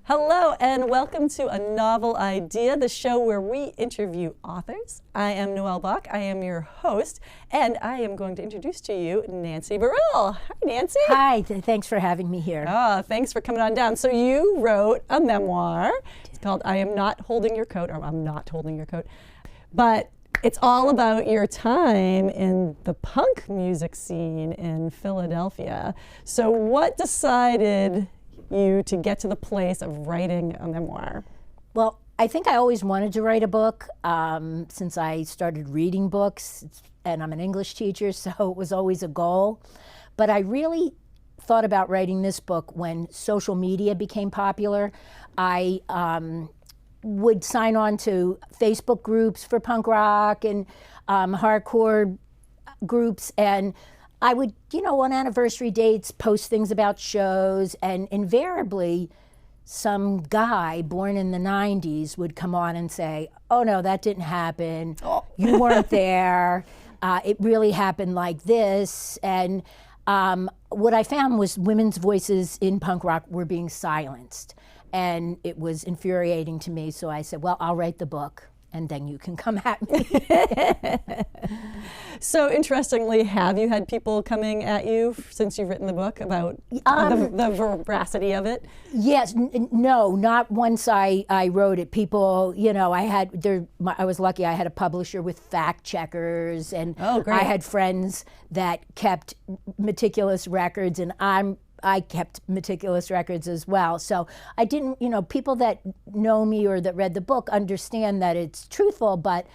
Hello and welcome to A Novel Idea, the show where we interview authors. I am Noelle Boc, I am your host, and I am going to introduce to you Nancy Barile. Hi, Nancy. Hi, thanks for having me here. Oh, thanks for coming on down. So you wrote a memoir. It's called I Am Not Holding Your Coat, or I'm Not Holding Your Coat. But it's all about your time in the punk music scene in Philadelphia. So what decided you to get to the place of writing a memoir? Well, I think I always wanted to write a book since I started reading books, and I'm an English teacher, so it was always a goal. But I really thought about writing this book when social media became popular. I would sign on to Facebook groups for punk rock and hardcore groups, and I would, on anniversary dates, post things about shows, and invariably some guy born in the 90s would come on and say, oh no, that didn't happen, you weren't there, it really happened like this. And what I found was women's voices in punk rock were being silenced, and it was infuriating to me, so I said, well, I'll write the book, and then you can come at me. So interestingly, have you had people coming at you since you've written the book about the veracity of it? Yes, no, not once I wrote it. People, I was lucky. I had a publisher with fact checkers, and I had friends that kept meticulous records, and I kept meticulous records as well. So I didn't, people that know me or that read the book understand that it's truthful, but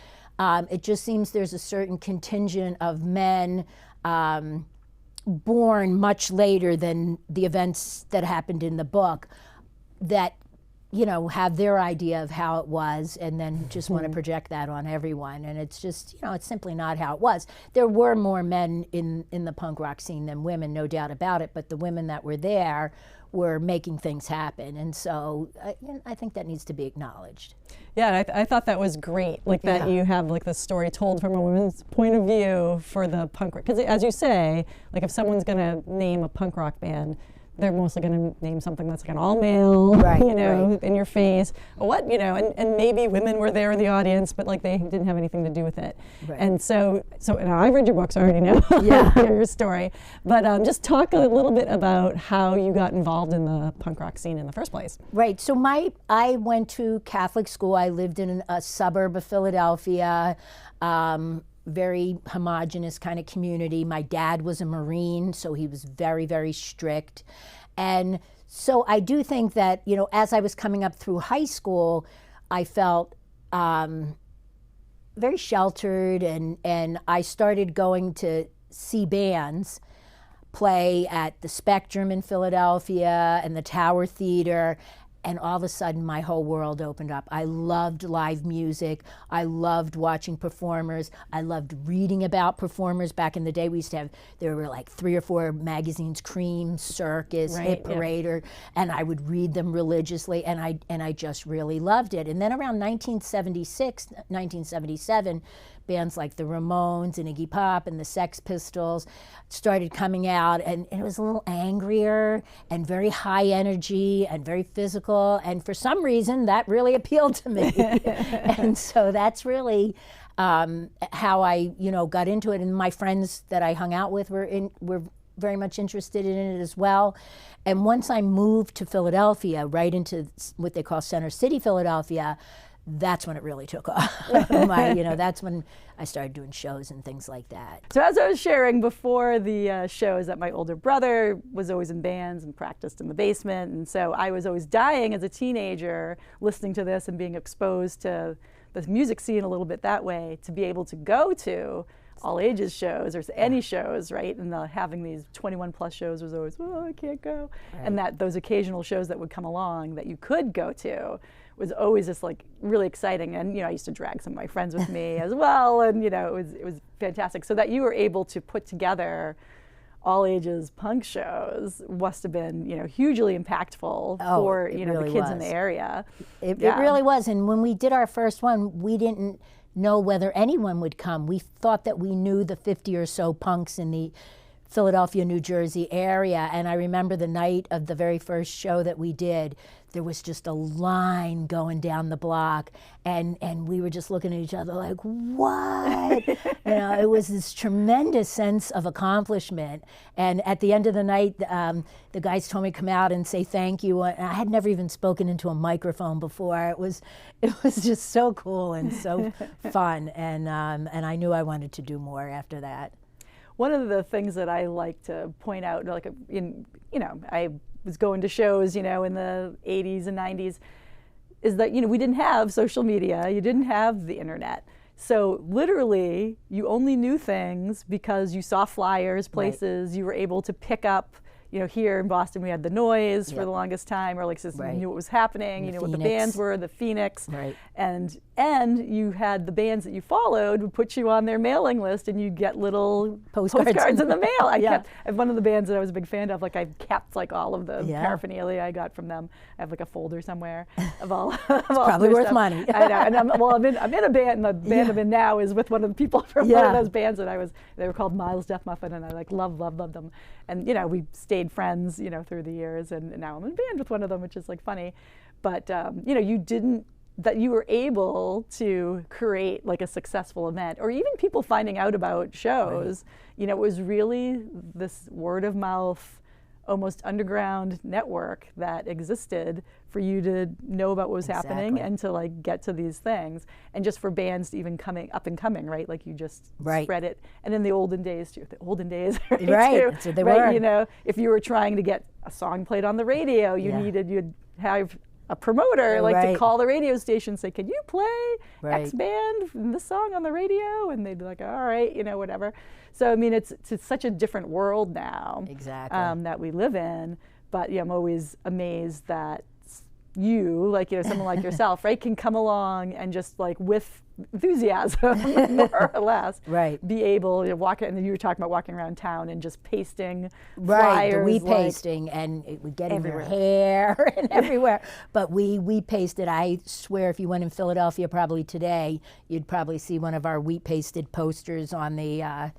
it just seems there's a certain contingent of men born much later than the events that happened in the book that, have their idea of how it was and then just want to project that on everyone. And it's just, it's simply not how it was. There were more men in the punk rock scene than women, no doubt about it, but the women that were there were making things happen. And so I think that needs to be acknowledged. Yeah, I thought that was great, that you have the story told from a woman's point of view for the punk rock. Because as you say, if someone's going to name a punk rock band, they're mostly going to name something that's an all-male, right. In your face. And maybe women were there in the audience, but they didn't have anything to do with it. Right. And so now I've read your books, I already know your story. But just talk a little bit about how you got involved in the punk rock scene in the first place. Right. So I went to Catholic school. I lived in a suburb of Philadelphia. Very homogenous kind of community. My dad was a Marine, so he was very, very strict. And so I do think that, as I was coming up through high school, I felt very sheltered, and I started going to see bands play at the Spectrum in Philadelphia and the Tower Theater. And all of a sudden, my whole world opened up. I loved live music. I loved watching performers. I loved reading about performers. Back in the day, there were 3 or 4 magazines, Cream, Circus, Hit Parade, and I would read them religiously, and I just really loved it. And then around 1976, 1977, bands like the Ramones and Iggy Pop and the Sex Pistols started coming out, and it was a little angrier and very high energy and very physical, and for some reason that really appealed to me. And so that's really how I got into it, and my friends that I hung out with were very much interested in it as well. And once I moved to Philadelphia, right into what they call Center City, Philadelphia, that's when it really took off. That's when I started doing shows and things like that. So as I was sharing before the shows, that my older brother was always in bands and practiced in the basement, and so I was always dying as a teenager listening to this and being exposed to the music scene a little bit that way, to be able to go to all ages shows or any shows, right? And having these 21 plus shows was always, I can't go. Right. And that those occasional shows that would come along that you could go to was always just really exciting. And I used to drag some of my friends with me as well, and it was fantastic. So that you were able to put together all ages punk shows must have been hugely impactful for the kids in the area. It really was. And when we did our first one, we didn't know whether anyone would come. We thought that we knew the 50 or so punks in the Philadelphia, New Jersey area. And I remember the night of the very first show that we did, there was just a line going down the block, and we were just looking at each other like, what? It was this tremendous sense of accomplishment. And at the end of the night, the guys told me to come out and say thank you. And I had never even spoken into a microphone before. It was just so cool and so fun. And I knew I wanted to do more after that. One of the things that I like to point out, like I was going to shows, in the 80s and 90s, is that, we didn't have social media, you didn't have the internet. So literally, you only knew things because you saw flyers, places, you were able to pick up, here in Boston we had the Noise for the longest time, or like you knew what was happening, you knew what the bands were, the Phoenix, and you had the bands that you followed would put you on their mailing list, and you'd get little postcards in the mail. I kept one of the bands that I was a big fan of. Like I kept like all of the paraphernalia I got from them. I have like a folder somewhere of all. It's probably worth stuff. money. I know, and I'm in a band, and the band I'm in now is with one of the people from one of those bands that they were called Miles Death Muffin, and I like loved them. And we stayed friends, through the years, and now I'm in a band with one of them, which is like funny. But you were able to create like a successful event, or even people finding out about shows. It was really this word of mouth, almost underground network that existed for you to know about what was happening and to like get to these things, and just for bands to even coming up and coming, right? Like you just spread it. And in the olden days too, too, that's what they were. If you were trying to get a song played on the radio, you'd have a promoter to call the radio station and say, can you play X band from this song on the radio? And they'd be like, all right, whatever. So I mean, it's such a different world now that we live in. But I'm always amazed that you, someone like yourself, can come along and just like with enthusiasm, more or less, be able to walk it. And you were talking about walking around town and just pasting flyers, the wheat pasting, and it would get in your hair and everywhere. But we pasted. I swear, if you went in Philadelphia, probably today, you'd probably see one of our wheat pasted posters on the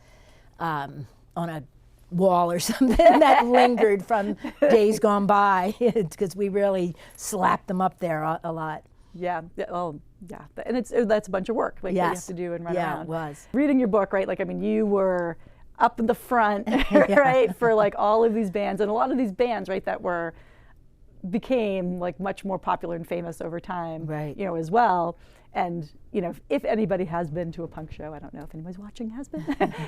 on a wall or something that lingered from days gone by, because we really slapped them up there a lot. Yeah. Oh, yeah. And that's a bunch of work that you have to do and run around. Yeah, it was. Reading your book, right? You were up in the front, right, for like all of these bands, and a lot of these bands, right, that became like much more popular and famous over time, as well. And if anybody has been to a punk show, I don't know if anybody's watching has been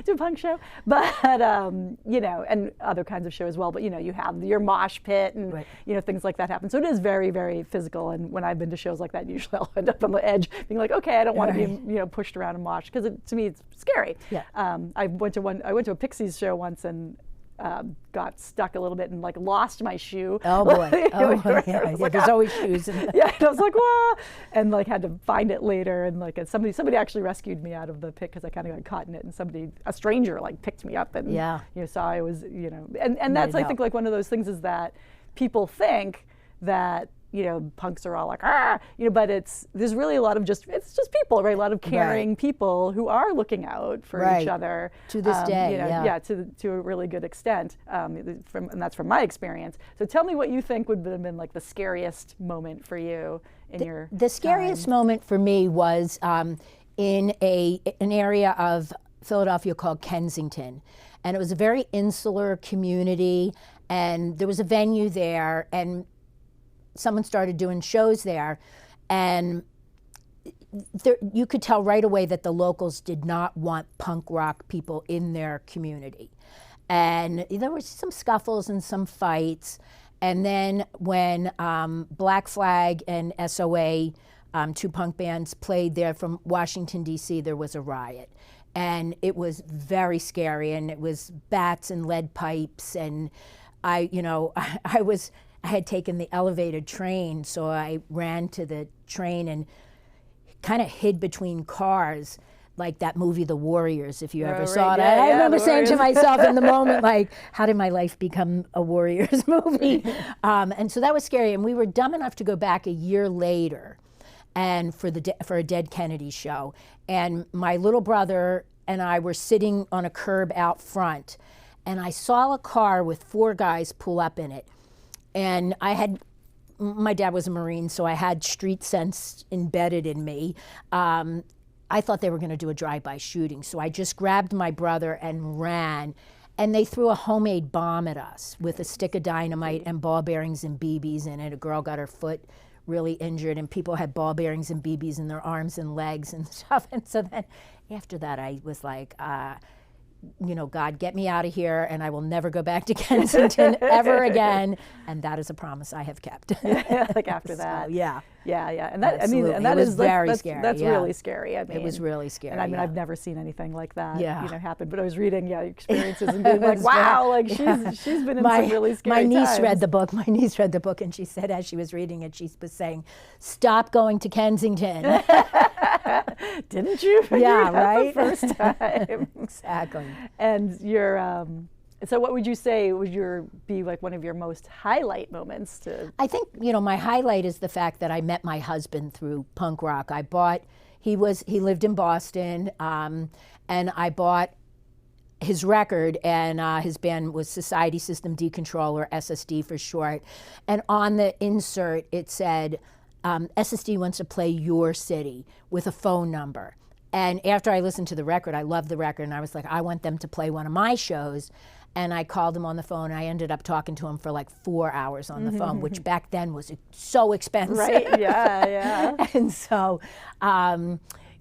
to a punk show, but and other kinds of shows as well. But you have your mosh pit and things like that happen. So it is very, very physical. And when I've been to shows like that, usually I'll end up on the edge, being like, okay, I don't want to be pushed around and mosh, because to me it's scary. Yeah. I went to a Pixies show once and got stuck a little bit and like lost my shoe. Oh boy! There's always shoes. And I was like, whoa, and like had to find it later, and like somebody actually rescued me out of the pit, because I kind of got caught in it, and a stranger like picked me up and saw I was and that's I think like one of those things is that people think that punks are all like, but there's really a lot of it's just people, right? A lot of caring people who are looking out for each other. To this day, to a really good extent, and that's from my experience. So tell me what you think would have been like the scariest moment for you in your The scariest moment for me was in an area of Philadelphia called Kensington. And it was a very insular community, and there was a venue there, and someone started doing shows there, and you could tell right away that the locals did not want punk rock people in their community. And there were some scuffles and some fights. And then when Black Flag and SOA, two punk bands, played there from Washington, D.C., there was a riot. And it was very scary, and it was bats and lead pipes, and I had taken the elevated train, so I ran to the train and kind of hid between cars, like that movie, The Warriors, if you ever saw that. I remember saying to myself in the moment, like, how did my life become a Warriors movie? And so that was scary. And we were dumb enough to go back a year later, and for a Dead Kennedy show. And my little brother and I were sitting on a curb out front, and I saw a car with 4 guys pull up in it. And my dad was a Marine, so I had street sense embedded in me. I thought they were going to do a drive-by shooting, so I just grabbed my brother and ran. And they threw a homemade bomb at us with a stick of dynamite and ball bearings and BBs in it. A girl got her foot really injured, and people had ball bearings and BBs in their arms and legs and stuff. And so then after that, I was like, God, get me out of here, and I will never go back to Kensington ever again. And that is a promise I have kept. Like after that. So, yeah. Yeah. And that, Absolutely. and that was is very scary. That's yeah. really scary. I mean, it was really scary. And I mean, yeah. I've never seen anything like that, Yeah. Happen. But I was reading, experiences and being like, wow, like she's been in some really scary My niece times. read the book. My niece read the book, and she said as she was reading it, she was saying, "Stop going to Kensington." Didn't you? Yeah, right. The first time. Exactly. And so what would you say would be like one of your most highlight moments to? I think, my highlight is the fact that I met my husband through punk rock. He lived in Boston, and I bought his record, and his band was Society System Decontrol, or SSD for short. And on the insert, it said, SSD wants to play your city with a phone number. And after I listened to the record, I loved the record, and I was like, I want them to play one of my shows. And I called him on the phone. I ended up talking to him for like 4 hours on the phone, which back then was so expensive. Right, yeah. And so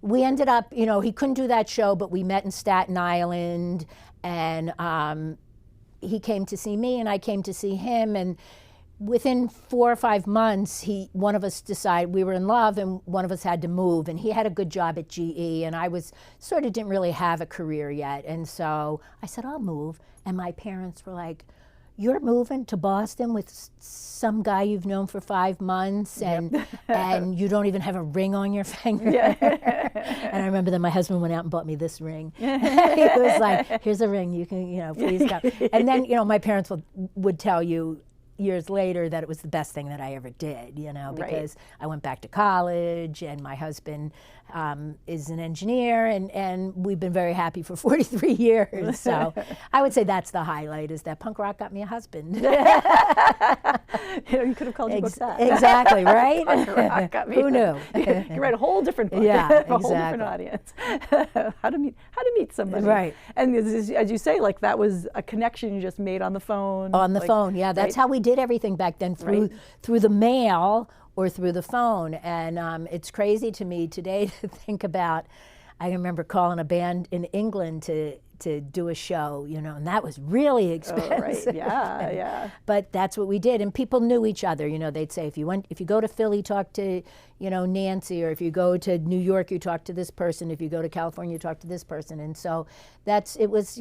we ended up, he couldn't do that show, but we met in Staten Island, and he came to see me and I came to see him. And within 4 or 5 months, one of us decided we were in love, and one of us had to move. And he had a good job at GE, and I didn't really have a career yet. And so I said, I'll move. And my parents were like, "You're moving to Boston with some guy you've known for 5 months, and and you don't even have a ring on your finger." Yeah. And I remember that my husband went out and bought me this ring. He was like, "Here's a ring. You can, please come." And then, my parents would tell you years later that it was the best thing that I ever did, because I went back to college, and my husband is an engineer, and we've been very happy for 43 years. So I would say that's the highlight, is that punk rock got me a husband. You could have called your book that. Exactly, right? Punk rock got me. Who knew? You write a whole different book. Yeah, a whole different audience. How to meet somebody. Right. And as you say, like that was a connection you just made on the phone. On the phone, yeah. That's how we did everything back then, through the mail or through the phone. And it's crazy to me today to think about. I remember calling a band in England to do a show, and that was really expensive. Oh, right. Yeah. But that's what we did, and people knew each other. They'd say, if you go to Philly, talk to Nancy, or if you go to New York, you talk to this person. If you go to California, you talk to this person. And so it was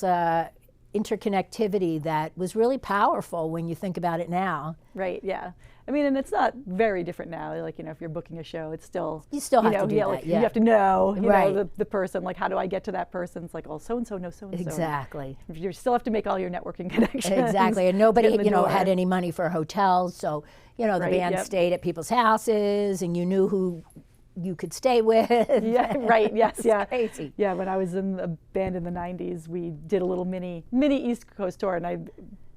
a interconnectivity that was really powerful when you think about it now. Right, yeah. I mean, and it's not very different now. Like, if you're booking a show, it's still... You still have to do that, like, you have to know, right. the person. Like, how do I get to that person? It's like, oh, so-and-so knows so-and-so. Exactly. You still have to make all your networking connections. Exactly, and nobody, had any money for hotels, so, the band stayed at people's houses, and you knew who you could stay with. Yeah, right, yes, yeah. Crazy. Yeah, when I was in a band in the 90s, we did a little mini East Coast tour, and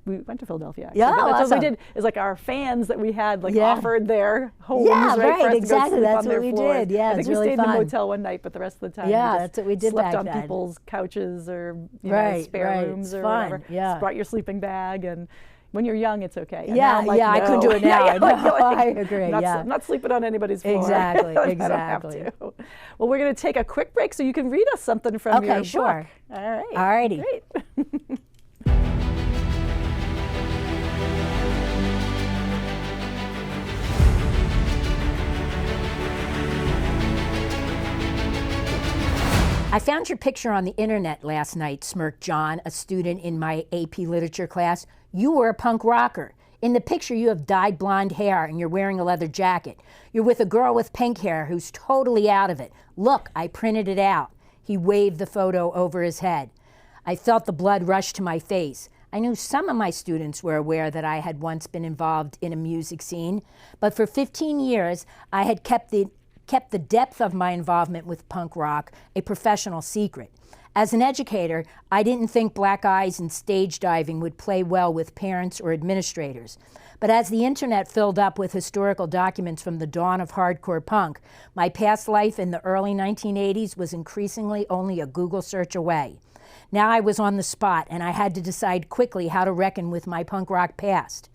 we went to Philadelphia, actually. Yeah, but that's awesome. what we did, is like our fans that we had offered their homes, yeah, right, for us exactly. to go sleep That's on their what we floors. did. Yeah, I think it's we really stayed fun. in the motel one night, but the rest of the time yeah, we just that's what we did slept back on then. people's couches or Right, spare rooms it's or fun, whatever. yeah. Just brought your sleeping bag, and when you're young, it's okay. And Yeah, now I'm like, I couldn't do it now. I agree. I'm not sleeping on anybody's floor. Exactly, I exactly. don't have to. Well, we're going to take a quick break so you can read us something from your book. Sure. All right. All righty. Great. I found your picture on the internet last night, smirked John, a student in my AP literature class. You were a punk rocker. In the picture, you have dyed blonde hair and you're wearing a leather jacket. You're with a girl with pink hair who's totally out of it. Look, I printed it out. He waved the photo over his head. I felt the blood rush to my face. I knew some of my students were aware that I had once been involved in a music scene, but for 15 years, I had kept the depth of my involvement with punk rock a professional secret. As an educator, I didn't think black eyes and stage diving would play well with parents or administrators. But as the internet filled up with historical documents from the dawn of hardcore punk, my past life in the early 1980s was increasingly only a Google search away. Now I was on the spot, and I had to decide quickly how to reckon with my punk rock past.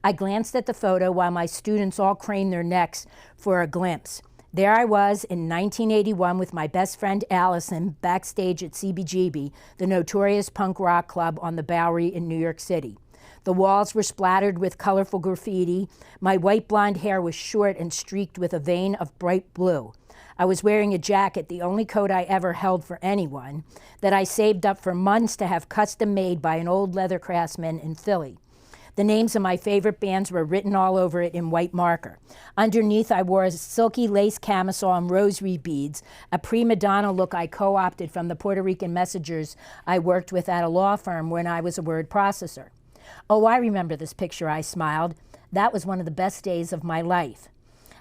I glanced at the photo while my students all craned their necks for a glimpse. There I was in 1981 with my best friend Allison backstage at CBGB, the notorious punk rock club on the Bowery in New York City. The walls were splattered with colorful graffiti. My white blonde hair was short and streaked with a vein of bright blue. I was wearing a jacket, the only coat I ever held for anyone, that I saved up for months to have custom made by an old leather craftsman in Philly. The names of my favorite bands were written all over it in white marker. Underneath, I wore a silky lace camisole and rosary beads, a prima donna look I co-opted from the Puerto Rican messengers I worked with at a law firm when I was a word processor. Oh, I remember this picture, I smiled. That was one of the best days of my life.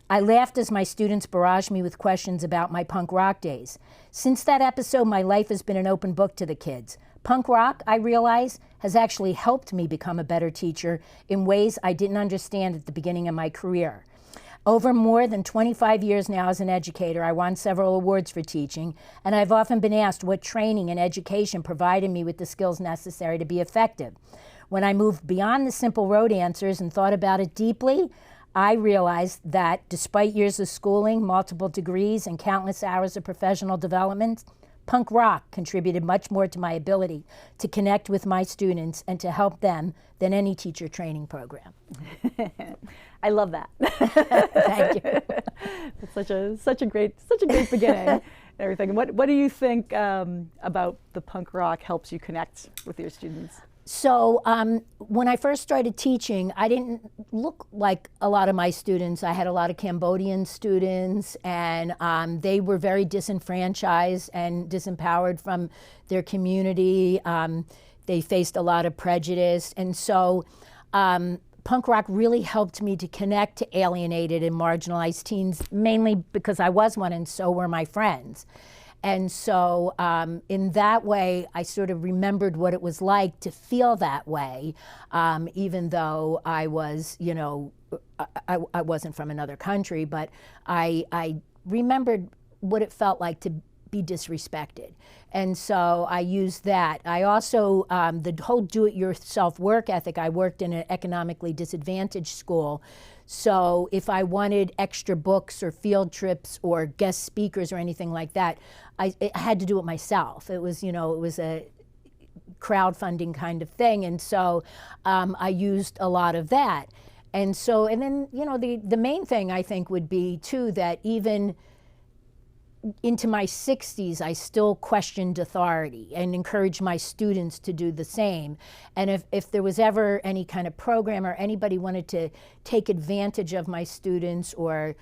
I laughed as my students barraged me with questions about my punk rock days. Since that episode, my life has been an open book to the kids. Punk rock, I realize, has actually helped me become a better teacher in ways I didn't understand at the beginning of my career. Over more than 25 years now as an educator, I won several awards for teaching, and I've often been asked what training and education provided me with the skills necessary to be effective. When I moved beyond the simple rote answers and thought about it deeply, I realized that despite years of schooling, multiple degrees, and countless hours of professional development, punk rock contributed much more to my ability to connect with my students and to help them than any teacher training program. I love that. Thank you. It's such a great beginning and everything. What do you think about the punk rock helps you connect with your students? So when I first started teaching, I didn't look like a lot of my students. I had a lot of Cambodian students, and they were very disenfranchised and disempowered from their community. They faced a lot of prejudice. And so punk rock really helped me to connect to alienated and marginalized teens, mainly because I was one and so were my friends. And so in that way, I sort of remembered what it was like to feel that way, even though I was, I wasn't from another country, but I remembered what it felt like to be disrespected. And so I used that. I also, the whole do-it-yourself work ethic, I worked in an economically disadvantaged school. So if I wanted extra books or field trips or guest speakers or anything like that, I had to do it myself. It was, it was a crowdfunding kind of thing. And so I used a lot of that. And so, and then, the main thing I think would be too, that even into my 60s, I still questioned authority and encouraged my students to do the same. And if there was ever any kind of program or anybody wanted to take advantage of my students or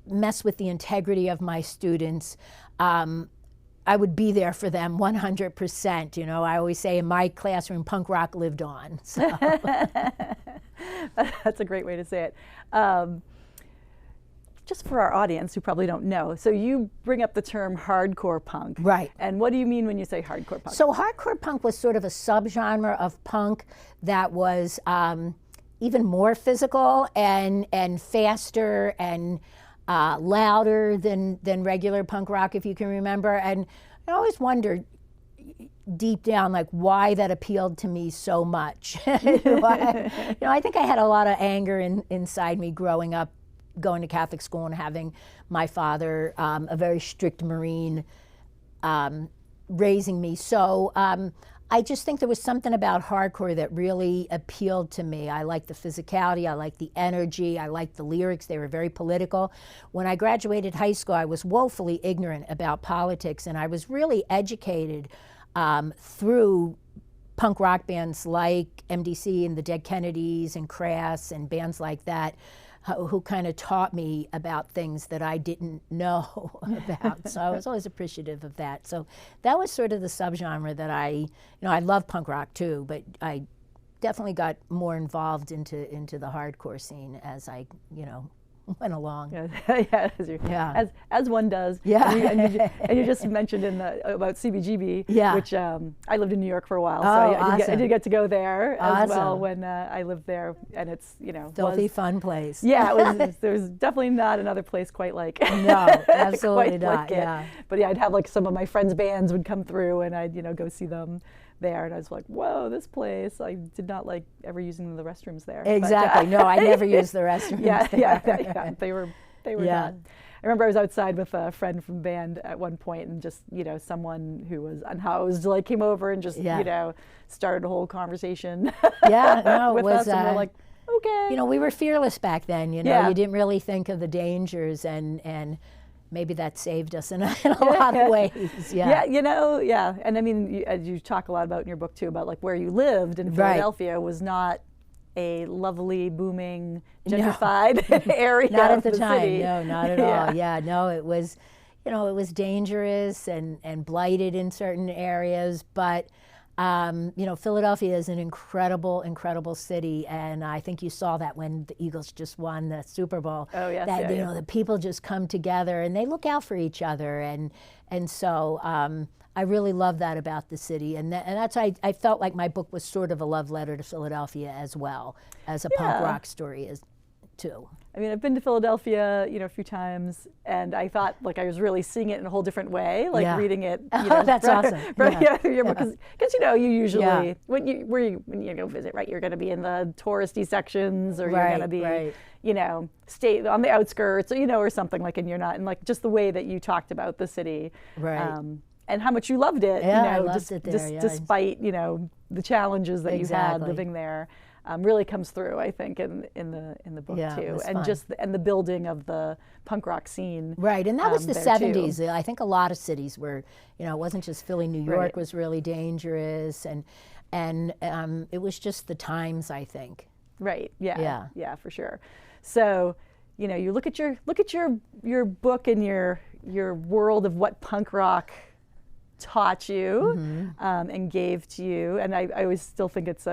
mess with the integrity of my students, I would be there for them 100%. I always say in my classroom, punk rock lived on. So. That's a great way to say it. Just for our audience who probably don't know, so you bring up the term hardcore punk. Right. And what do you mean when you say hardcore punk? So hardcore punk was sort of a subgenre of punk that was even more physical and faster and louder than regular punk rock, if you can remember. And I always wondered deep down, like, why that appealed to me so much. I think I had a lot of anger inside me growing up, going to Catholic school and having my father, a very strict Marine, raising me. So I just think there was something about hardcore that really appealed to me. I liked the physicality, I liked the energy, I liked the lyrics. They were very political. When I graduated high school, I was woefully ignorant about politics, and I was really educated through punk rock bands like MDC and the Dead Kennedys and Crass and bands like that, who kind of taught me about things that I didn't know about. So I was always appreciative of that. So that was sort of the subgenre that I love punk rock too, but I definitely got more involved into the hardcore scene as I, went along. Yeah, as one does. Yeah. And you just mentioned about CBGB, Yeah. which I lived in New York for a while, so awesome. I did get to go there as well Awesome. when I lived there, and it's Filthy fun place. Yeah, there was definitely not another place quite like. No, absolutely quite not. like it. Yeah. But yeah, I'd have like some of my friends' bands would come through, and I'd go see them there, and I was like, whoa, this place. I did not like ever using the restrooms there. Exactly. No, I never used the restrooms there. Yeah. They were Yeah. not. I remember I was outside with a friend from the band at one point, and just someone who was unhoused like came over and just started a whole conversation. Yeah, no, with it was. us, and we're like, okay. We were fearless back then. You didn't really think of the dangers, and maybe that saved us in a lot of ways. Yeah. Yeah. And I mean, as you talk a lot about in your book too, about like where you lived in Philadelphia was not a lovely, booming, gentrified area. Not at of the time. city. No, not at all. Yeah, no, it was, it was dangerous and blighted in certain areas, but. Philadelphia is an incredible, incredible city, and I think you saw that when the Eagles just won the Super Bowl. Oh yes, that the people just come together and they look out for each other, and so I really love that about the city, and that's why I felt like my book was sort of a love letter to Philadelphia as well as a punk rock story is too. I mean, I've been to Philadelphia, a few times, and I thought like I was really seeing it in a whole different way, like reading it. That's awesome. Through your book, because you usually when you go visit, right, you're going to be in the touristy sections, or you're going to be, stay on the outskirts, or something like, and you're not, and like just the way that you talked about the city, right. And how much you loved it, I loved it there, despite the challenges that you had living there. Really comes through, I think, in the book too, and fun. The building of the punk rock scene. Right, and that was the 70s. Too. I think a lot of cities were, it wasn't just Philly. New York was really dangerous, and it was just the times, I think. Right. Yeah, for sure. So, you look at your book and your world of what punk rock taught you and gave to you, and I always still think it's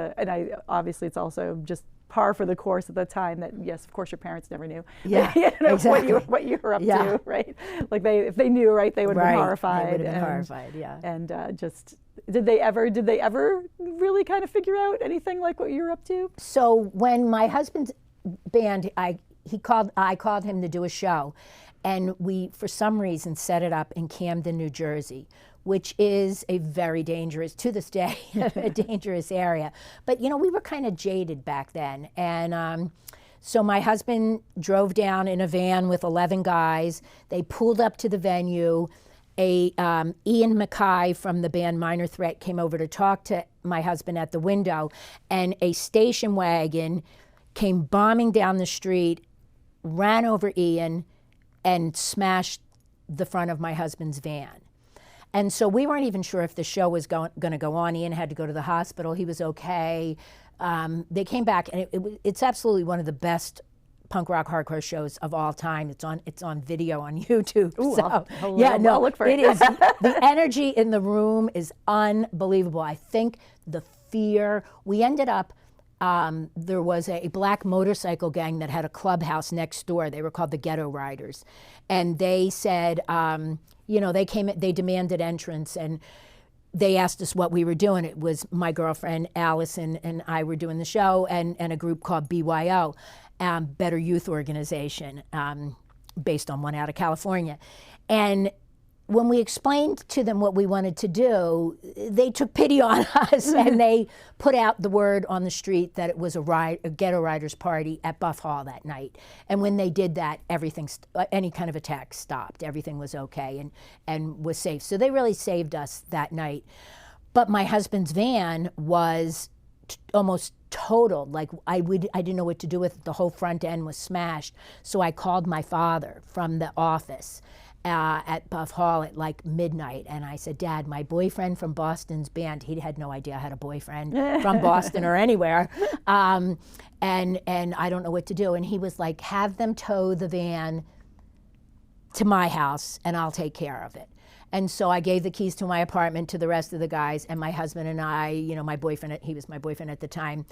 obviously it's also just par for the course at the time that yes, of course your parents never knew exactly. what you were up to, right? Like if they knew, right, they would have been horrified. They would have been horrified, yeah. And just did they ever really kind of figure out anything like what you were up to? So when my husband's band, I called him to do a show, and we for some reason set it up in Camden, New Jersey, which is a very dangerous, to this day, a dangerous area. But we were kind of jaded back then. And so my husband drove down in a van with 11 guys. They pulled up to the venue. Ian Mackay from the band Minor Threat came over to talk to my husband at the window, and a station wagon came bombing down the street, ran over Ian, and smashed the front of my husband's van. And so we weren't even sure if the show was going to go on. Ian had to go to the hospital. He was okay. They came back, and it's absolutely one of the best punk rock hardcore shows of all time. It's on video on YouTube. Ooh, so, I'll look for it. It is. The energy in the room is unbelievable. I think the fear. We ended up. There was a black motorcycle gang that had a clubhouse next door. They were called the Ghetto Riders, and they said. They demanded entrance, and they asked us what we were doing. It was my girlfriend, Allison, and I were doing the show, and a group called BYO, Better Youth Organization, based on one out of California. And when we explained to them what we wanted to do, they took pity on us, and they put out the word on the street that it was a Ghetto Riders party at Buff Hall that night. And when they did that, everything, any kind of attack stopped. Everything was okay and was safe. So they really saved us that night. But my husband's van was almost totaled. Like I didn't know what to do with it. The whole front end was smashed. So I called my father from the office at Buff Hall at like midnight, and I said, Dad, my boyfriend from Boston's band, he had no idea I had a boyfriend from Boston or anywhere, and I don't know what to do. And he was like, have them tow the van to my house and I'll take care of it. And so I gave the keys to my apartment to the rest of the guys, and my husband and I, my boyfriend, he was my boyfriend at the time,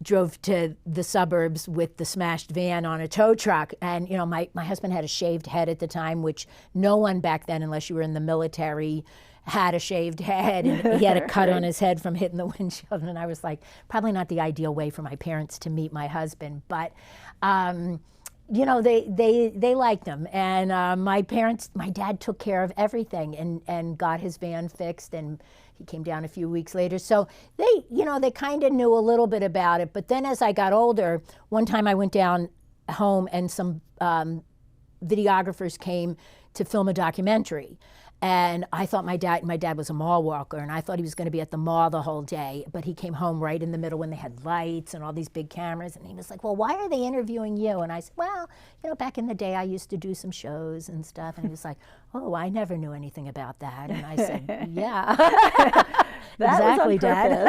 drove to the suburbs with the smashed van on a tow truck. And, you know, my husband had a shaved head at the time, which no one back then, unless you were in the military, had a shaved head. And he had a cut on his head from hitting the windshield. And I was like, probably not the ideal way for my parents to meet my husband. But, you know, they liked him. And my dad took care of everything and got his van fixed, and he came down a few weeks later. So they, you know, they kind of knew a little bit about it. But then as I got older, one time I went down home and some videographers came to film a documentary. And I thought my dad was a mall walker, and I thought he was going to be at the mall the whole day, but he came home right in the middle when they had lights and all these big cameras, and he was like, well, why are they interviewing you? And I said, well, you know, back in the day I used to do some shows and stuff. And he was like, oh, I never knew anything about that. And I said, yeah. Exactly, Dad.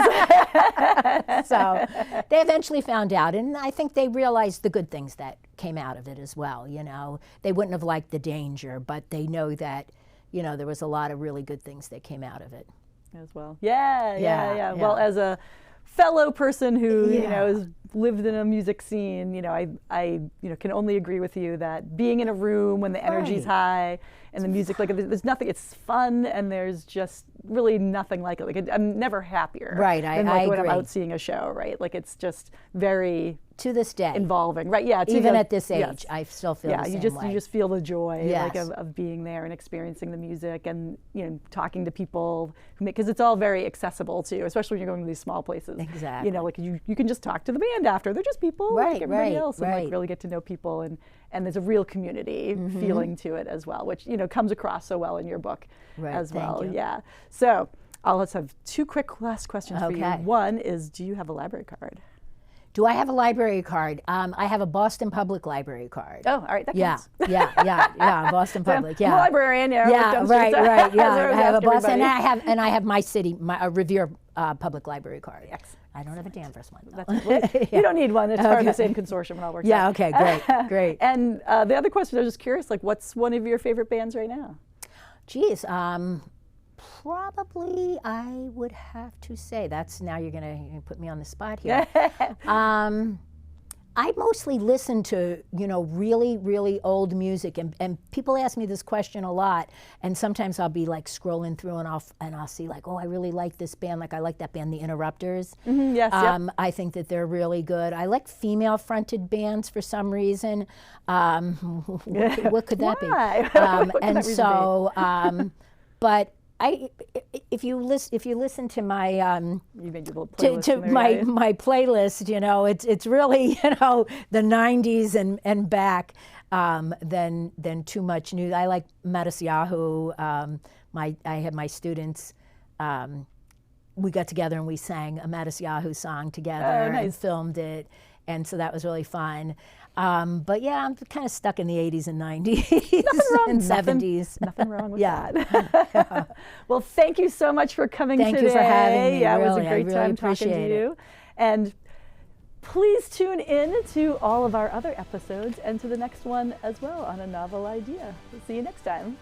So they eventually found out, and I think they realized the good things that came out of it as well. You know, they wouldn't have liked the danger, but they know that, you know, there was a lot of really good things that came out of it. As well. Yeah. Well, as a fellow person who, you know, has lived in a music scene, you know, I you know, can only agree with you that being in a room when the energy's high and the music, like there's nothing, it's fun, and there's just really nothing like it. Like I'm never happier than like when I'm out seeing a show, right? Like it's just very, to this day, involving, right? Yeah. Even at this age, I still feel the same way. You just feel the joy, like of being there and experiencing the music, and, you know, talking to people, because it's all very accessible too, especially when you're going to these small places. Exactly. You know, like you can just talk to the band after. They're just people, like everybody else, and like really get to know people, and there's a real community feeling to it as well, which, you know, comes across so well in your book as well. Thank you. Yeah. So let's have two quick last questions for you. One is, do you have a library card? Do I have a library card? I have a Boston Public Library card. Oh, all right, that counts. Yeah, Boston Public. I'm a librarian. Yeah, right. Yeah, I have a Boston, and I have my city, my Revere Public Library card. Excellent. I don't have a Danvers one, though. You don't need one. It's part of the same consortium. It all works out. Okay, great. And the other question, I was just curious, like, what's one of your favorite bands right now? Geez, probably I would have to say, now you're gonna put me on the spot here. I mostly listen to, you know, really, really old music, and people ask me this question a lot, and sometimes I'll be like scrolling through and I'll see like, oh, I really like this band, like I like that band, The Interrupters. I think that they're really good. I like female-fronted bands for some reason. What could that be? And so, but if you listen to my my playlist, you know, it's really, you know, the 90s and back, than too much new. I like Matisyahu. I had my students. We got together and we sang a Matisyahu song together and filmed it, and so that was really fun. But yeah, I'm kind of stuck in the 80s and 90s and 70s. Nothing wrong with that. Well, thank you so much for coming today. Thank you for having me. Yeah, really, it was a great time talking to you. And please tune in to all of our other episodes and to the next one as well on A Novel Idea. We'll see you next time.